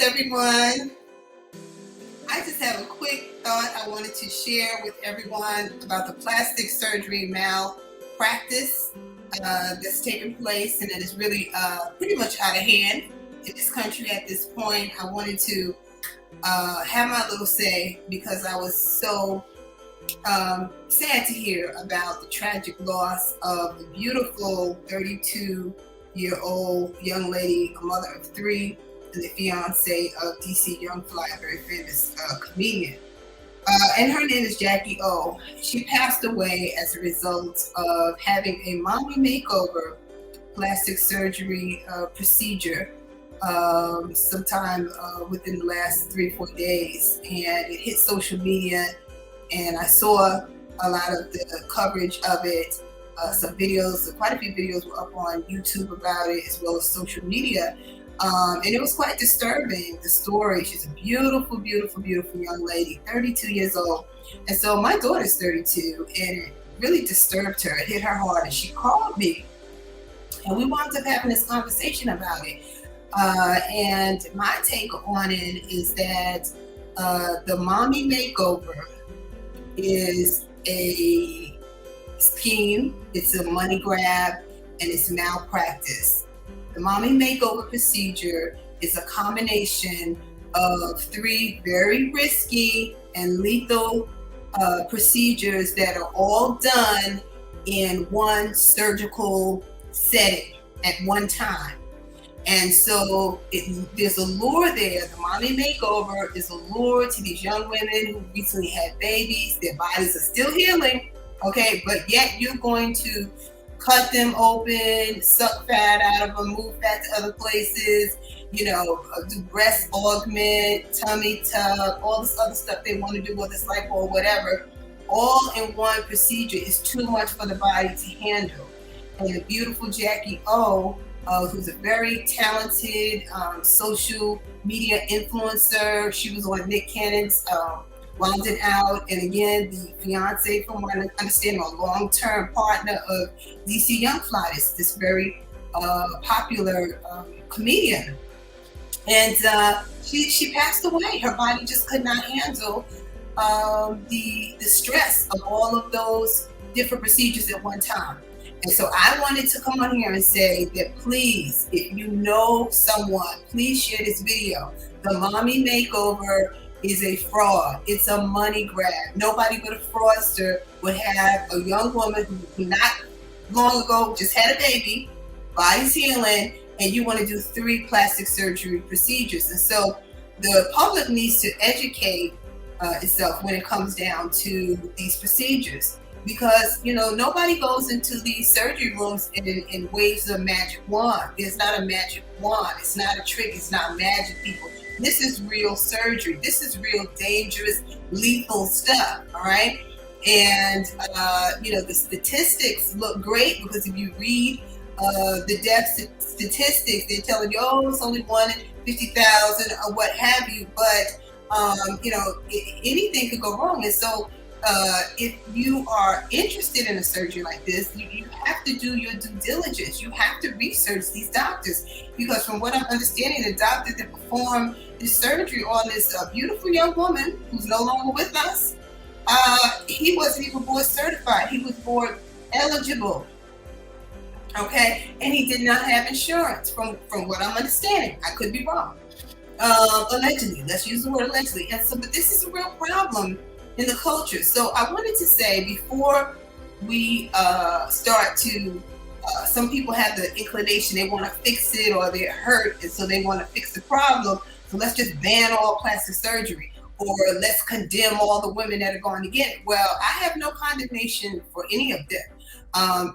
everyone. I just have a quick thought I wanted to share with everyone about the plastic surgery malpractice that's taking place, and it is really pretty much out of hand in this country at this point. I wanted to have my little say because I was so sad to hear about the tragic loss of the beautiful 32-year-old young lady, a mother of three, and the fiance of DC Young Fly, a very famous comedian. And her name is Jacky O. She passed away as a result of having a mommy makeover plastic surgery procedure sometime within the last 3-4 days. And it hit social media, and I saw a lot of the coverage of it. Some videos, quite a few videos were up on YouTube about it, as well as social media. And it was quite disturbing, the story. She's a beautiful, beautiful, beautiful young lady, 32 years old. And so my daughter's 32, and it really disturbed her. It hit her hard, and she called me, and we wound up having this conversation about it. And my take on it is that the mommy makeover is a scheme, it's a money grab, and it's malpractice. The mommy makeover procedure is a combination of 3 very risky and lethal procedures that are all done in one surgical setting at one time. And so there's a lure there. The mommy makeover is a lure to these young women who recently had babies. Their bodies are still healing, okay? But yet you're going to cut them open, suck fat out of them, move fat to other places, do breast augment, tummy tuck, all this other stuff they want to do, whether it's lipo or whatever, all in one procedure is too much for the body to handle. And the beautiful Jacky O, who's a very talented social media influencer. She was on Nick Cannon's Wound It Out, and again, the fiance, from what I understand, a long-term partner of DC Young Fly, this very popular comedian. And she passed away. Her body just could not handle the stress of all of those different procedures at one time. And so I wanted to come on here and say that please, if you know someone, please share this video. The mommy makeover is a fraud. It's a money grab. Nobody but a fraudster would have a young woman who not long ago just had a baby, body's healing, and you want to do 3 plastic surgery procedures. And so the public needs to educate itself when it comes down to these procedures. Because, nobody goes into these surgery rooms and waves a magic wand. There's not a magic wand. It's not a trick. It's not magic, people. This is real surgery. This is real dangerous, lethal stuff, all right? And, the statistics look great because if you read the death statistics, they're telling you, it's only 1 in 50,000 or what have you. But, anything could go wrong. And so if you are interested in a surgery like this, you have to do your due diligence. You have to research these doctors, because from what I'm understanding, the doctor that performed this surgery on this beautiful young woman who's no longer with us, he wasn't even board certified. He was board eligible, okay? And he did not have insurance from what I'm understanding. I could be wrong. Allegedly, let's use the word allegedly. And so, but this is a real problem in the culture. So I wanted to say, before we start to, some people have the inclination, they want to fix it, or they're hurt, and so they want to fix the problem. So let's just ban all plastic surgery, or let's condemn all the women that are going to get it. Well, I have no condemnation for any of them. And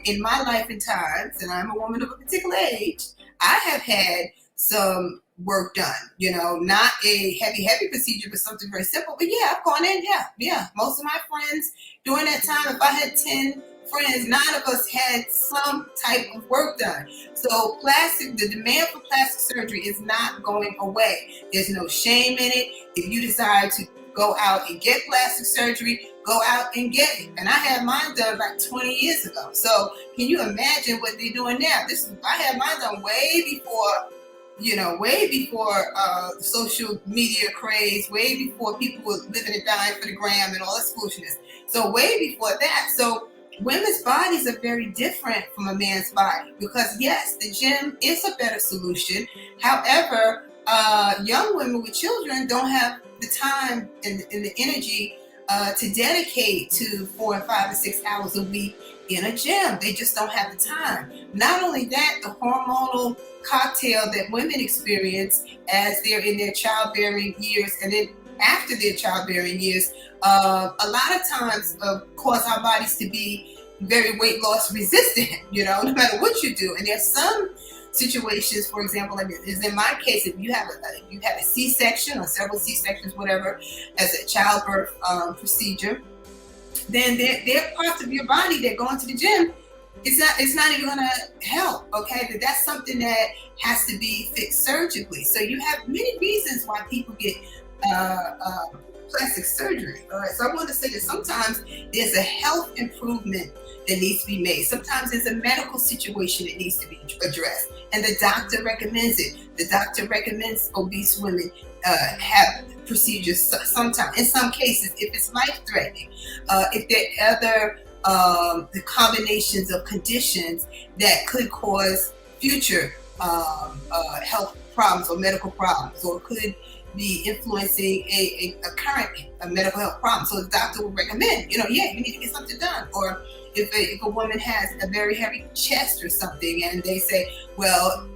in my life and times, and I'm a woman of a particular age, I have had some work done, not a heavy procedure, but something very simple. But yeah, I've gone in. Yeah. Most of my friends during that time, if I had 10 friends, 9 of us had some type of work done. So the demand for plastic surgery is not going away. There's no shame in it. If you decide to go out and get plastic surgery, go out and get it. And I had mine done like 20 years ago. So can you imagine what they're doing now? I had mine done way before way before social media craze, way before people were living and dying for the gram and all this foolishness. So way before that. So women's bodies are very different from a man's body because yes, the gym is a better solution. However, young women with children don't have the time and the energy to dedicate to 4 and 5 and 6 hours a week in a gym. They just don't have the time. Not only that, the hormonal cocktail that women experience as they're in their childbearing years and then after their childbearing years, a lot of times cause our bodies to be very weight loss resistant, no matter what you do. And there's some situations, for example, like is in my case, if you had a C-section or several C-sections, whatever, as a childbirth procedure, then there are parts of your body that go into the gym. It's not even gonna help. Okay, but that's something that has to be fixed surgically. So you have many reasons why people get plastic surgery. All right, so I want to say that sometimes there's a health improvement that needs to be made. Sometimes there's a medical situation that needs to be addressed, and the doctor recommends it. The doctor recommends obese women have procedures sometimes. In some cases, if it's life-threatening, if there are other the combinations of conditions that could cause future health problems or medical problems, or could be influencing a current medical health problem. So the doctor will recommend, you need to get something done. Or if a woman has a very heavy chest or something, and they say, well,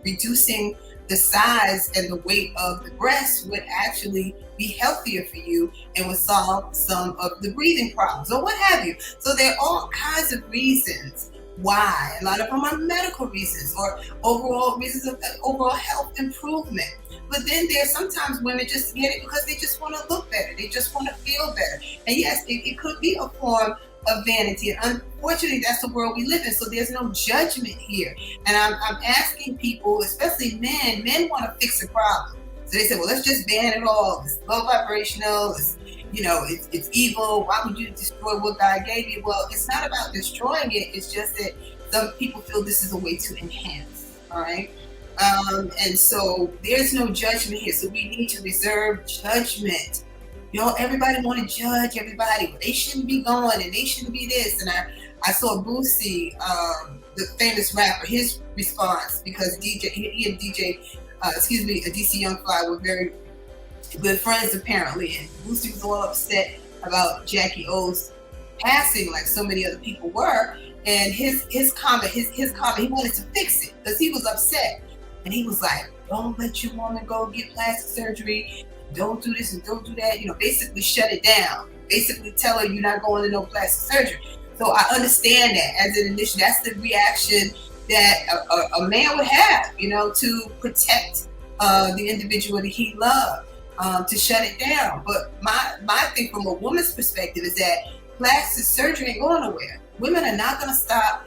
reducing the size and the weight of the breast would actually be healthier for you and would solve some of the breathing problems or what have you. So there are all kinds of reasons why. A lot of them are medical reasons or overall reasons of overall health improvement. But then there's sometimes women just get it because they just want to look better. They just want to feel better. And yes, it could be a form of vanity. And unfortunately, that's the world we live in. So there's no judgment here. And I'm asking people, especially men want to fix a problem. So they say, well, let's just ban it all. It's low vibrational. It's evil. Why would you destroy what God gave you? Well, it's not about destroying it. It's just that some people feel this is a way to enhance. All right. And so there's no judgment here. So we need to reserve judgment. Everybody want to judge everybody. Well, they shouldn't be going and they shouldn't be this. And I saw Boosie, the famous rapper, his response, because he and DC Young Fly were very good friends apparently. And Boosie was all upset about Jacky O's passing, like so many other people were. And his comment, he wanted to fix it because he was upset. And he was like, don't let your woman go get plastic surgery. Don't do this and don't do that. Basically shut it down. Basically tell her you're not going to no plastic surgery. So I understand that as an initial, that's the reaction that a man would have, to protect the individual that he loved, to shut it down. But my thing from a woman's perspective is that plastic surgery ain't going nowhere. Women are not going to stop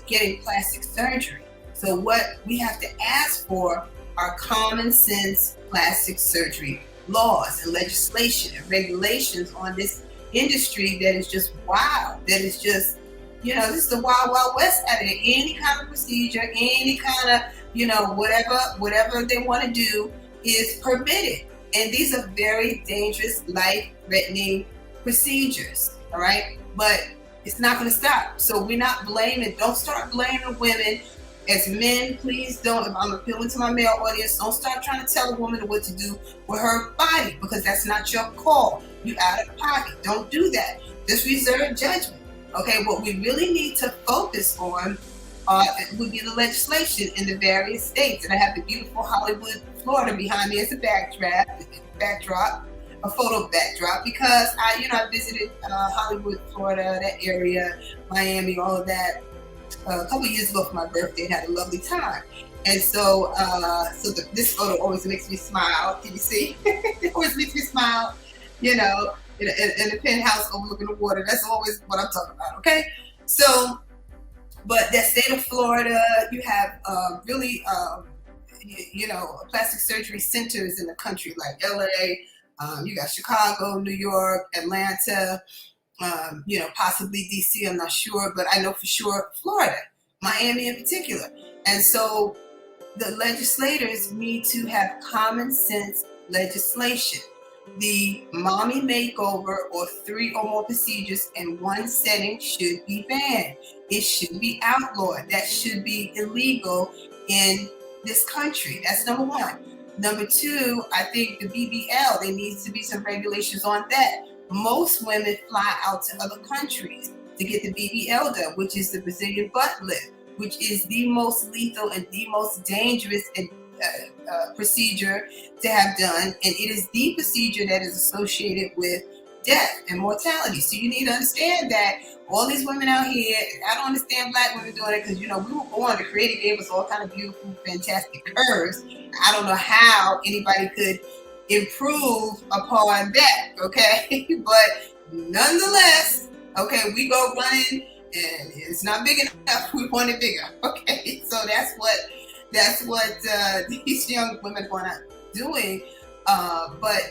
getting plastic surgery. So what we have to ask for are common sense plastic surgery laws and legislation and regulations on this industry that is just wild. That is just, this is the wild, wild west out of it. Any kind of procedure, any kind of, whatever they want to do is permitted. And these are very dangerous, life-threatening procedures, all right? But it's not going to stop. So we're not don't start blaming women. As men, please don't, if I'm appealing to my male audience, don't start trying to tell a woman what to do with her body, because that's not your call. You out of pocket. Don't do that. Just reserve judgment. Okay, what we really need to focus on would be the legislation in the various states. And I have the beautiful Hollywood, Florida behind me as a backdrop, a photo backdrop, because I visited Hollywood, Florida, that area, Miami, all of that. A couple of years ago for my birthday and had a lovely time. And so this photo always makes me smile. Can you see? It always makes me smile, in a penthouse overlooking the water. That's always what I'm talking about, okay? So, but that state of Florida, you have really, plastic surgery centers in the country like LA, you got Chicago, New York, Atlanta, possibly DC, I'm not sure, but I know for sure Florida, Miami in particular. And so the legislators need to have common sense legislation. The mommy makeover or 3 or more procedures in one setting should be banned. It should be outlawed. That should be illegal in this country. That's number one. Number two, I think the BBL, there needs to be some regulations on that. Most women fly out to other countries to get the BBL done, which is the Brazilian butt lift, which is the most lethal and the most dangerous and procedure to have done, and it is the procedure that is associated with death and mortality. So you need to understand that all these women out here, I don't understand black women doing it, because we were born, the creator gave us all kind of beautiful, fantastic curves. I don't know how anybody could improve upon that, okay? But nonetheless, okay, we go running and it's not big enough, we want it bigger, okay? So that's what these young women are doing, but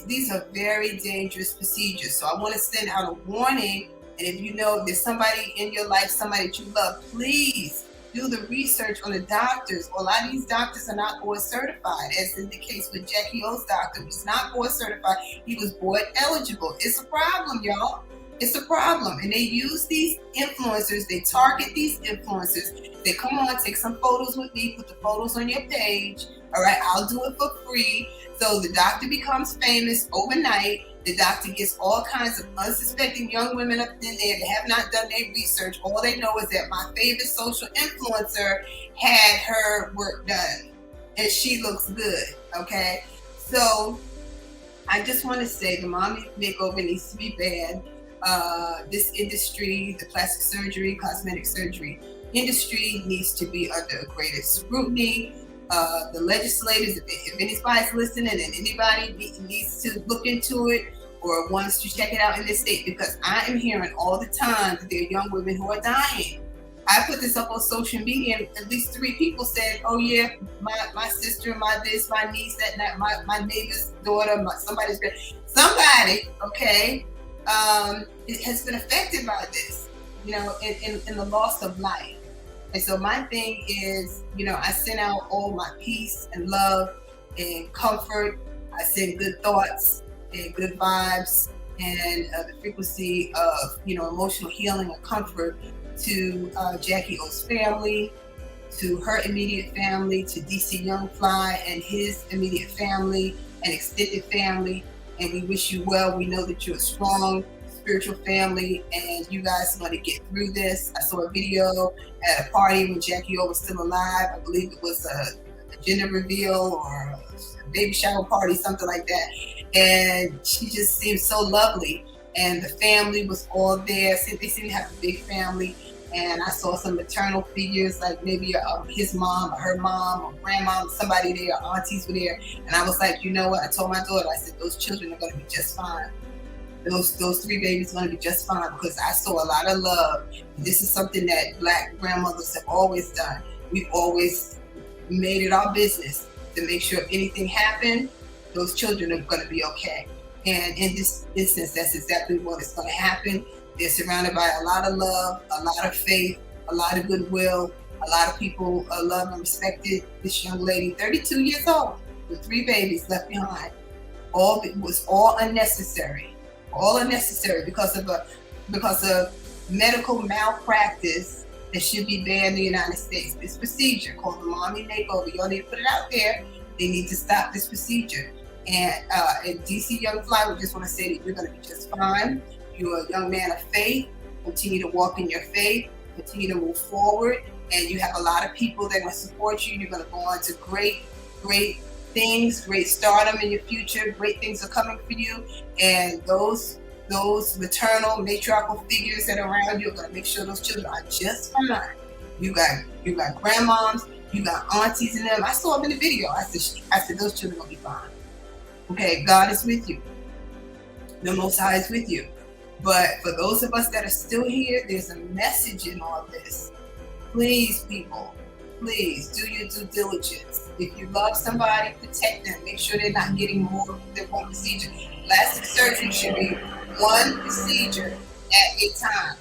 these are very dangerous procedures. So I want to send out a warning, and if you know there's somebody in your life, somebody that you love, please do the research on the doctors. A lot of these doctors are not board certified, as in the case with Jacky O's doctor, who was not board certified. He was board eligible. It's a problem, y'all. It's a problem. And they use these influencers, they target these influencers. They come on, take some photos with me, put the photos on your page. All right, I'll do it for free. So the doctor becomes famous overnight. The doctor gets all kinds of unsuspecting young women up in there that have not done their research. All they know is that my favorite social influencer had her work done and she looks good, okay? So I just want to say the mommy makeover needs to be banned. This industry, the plastic surgery, cosmetic surgery industry, needs to be under greater scrutiny. The legislators, if anybody's listening and anybody needs to look into it or wants to check it out in this state, because I am hearing all the time that there are young women who are dying. I put this up on social media and at least 3 people said, oh yeah, my sister, my this, my niece, that, my neighbor's daughter, somebody, okay, it has been affected by this, in the loss of life. And so my thing is, I send out all my peace and love and comfort. I send good thoughts and good vibes and the frequency of, emotional healing and comfort to Jacky O's family, to her immediate family, to DC Young Fly and his immediate family and extended family. And we wish you well. We know that you're a strong spiritual family and you guys are going to get through this. I saw a video at a party when Jacky O was still alive. I believe it was a gender reveal or a baby shower party, something like that. And she just seemed so lovely. And the family was all there. They seem to have a big family. And I saw some maternal figures, like maybe his mom or her mom or grandma, somebody there, aunties were there. And I was like, you know what? I told my daughter, I said, those children are going to be just fine. Those 3 babies are going to be just fine, because I saw a lot of love. This is something that Black grandmothers have always done. We've always made it our business to make sure if anything happened, those children are going to be okay. And in this instance, that's exactly what is going to happen. They're surrounded by a lot of love, a lot of faith, a lot of goodwill. A lot of people love and respected this young lady, 32 years old, with 3 babies left behind. It was all unnecessary. All unnecessary because of medical malpractice that should be banned in the United States. This procedure called the mommy makeover, y'all need to put it out there. They need to stop this procedure. And DC Young Fly, we just want to say that you're going to be just fine. You're a young man of faith. Continue to walk in your faith. Continue to move forward. And you have a lot of people that are going to support you. You're going to go on to great things, great stardom in your future. Great things are coming for you. And those maternal, matriarchal figures that are around you are going to make sure those children are just fine. You got grandmoms, you got aunties in them. I saw them in the video. I said those children will be fine. Okay, God is with you. The Most High is with you. But for those of us that are still here, there's a message in all this. Please, people, please do your due diligence. If you love somebody, protect them. Make sure they're not getting more than one procedure. Plastic surgery should be one procedure at a time.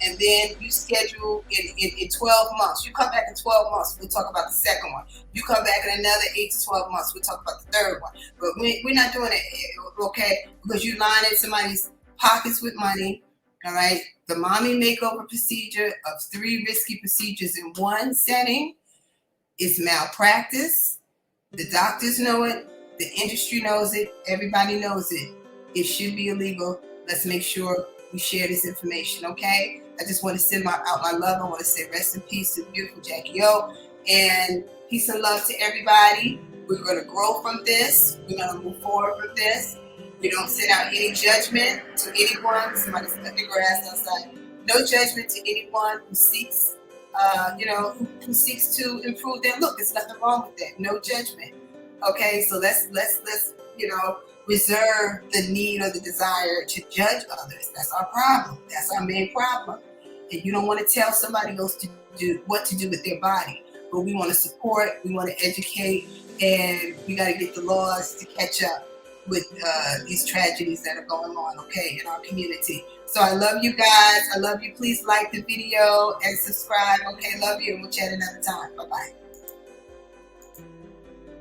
and then you schedule in 12 months. You come back in 12 months, we'll talk about the second one. You come back in another 8 to 12 months, we'll talk about the third one. But we're not doing it, okay? Because you line in somebody's pockets with money, all right? The mommy makeover procedure of 3 risky procedures in one setting is malpractice. The doctors know it. The industry knows it. Everybody knows it. It should be illegal. Let's make sure we share this information, okay? I just want to send out my love. I want to say rest in peace to the beautiful Jacky O. And peace and love to everybody. We're going to grow from this. We're going to move forward from this. We don't send out any judgment to anyone. Somebody's cutting grass outside. No judgment to anyone who seeks who seeks to improve their look. There's nothing wrong with that. No judgment. Okay, so let's reserve the need or the desire to judge others. That's our problem. That's our main problem. And you don't want to tell somebody else to do what to do with their body. But we want to support, we want to educate, and we got to get the laws to catch up with these tragedies that are going on, okay, in our community. So I love you guys. I love you. Please like the video and subscribe. Okay, love you. And we'll chat another time. Bye-bye.